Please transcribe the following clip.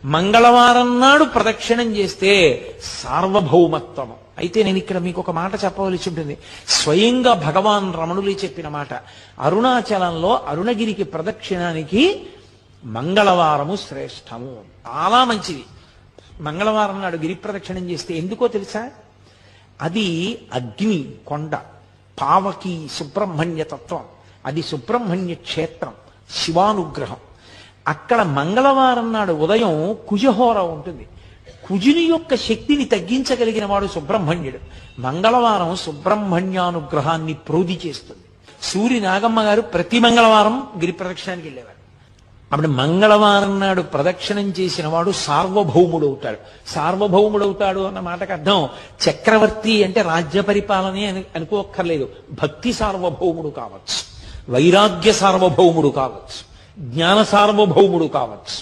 మంగళవారం నాడు ప్రదక్షిణం చేస్తే సార్వభౌమత్వము. అయితే నేను ఇక్కడ మీకు ఒక మాట చెప్పవలసి ఉంటుంది. స్వయంగా భగవాన్ రమణులు చెప్పిన మాట. అరుణాచలంలో అరుణగిరికి ప్రదక్షిణానికి మంగళవారము శ్రేష్టము, చాలా మంచిది. మంగళవారం నాడు గిరి ప్రదక్షిణం చేస్తే ఎందుకో తెలుసా? అది అగ్ని కొండ, పావకి సుబ్రహ్మణ్య తత్వం, అది సుబ్రహ్మణ్య క్షేత్రం, శివానుగ్రహం. అక్కడ మంగళవారం నాడు ఉదయం కుజహోర ఉంటుంది. కుజుని యొక్క శక్తిని తగ్గించగలిగిన వాడు సుబ్రహ్మణ్యుడు. మంగళవారం సుబ్రహ్మణ్యానుగ్రహాన్ని ప్రోధి చేస్తుంది. సూరి నాగమ్మ గారు ప్రతి మంగళవారం గిరి ప్రదక్షిణానికి వెళ్ళేవారు. అప్పుడు మంగళవారం నాడు ప్రదక్షిణం చేసిన వాడు సార్వభౌముడవుతాడు. సార్వభౌముడవుతాడు అన్న మాటకు అర్థం చక్రవర్తి అంటే రాజ్య పరిపాలనే అనుకోక్కర్లేదు. భక్తి సార్వభౌముడు కావచ్చు, వైరాగ్య సార్వభౌముడు కావచ్చు, జ్ఞాన సార్వభౌముడు కావచ్చు.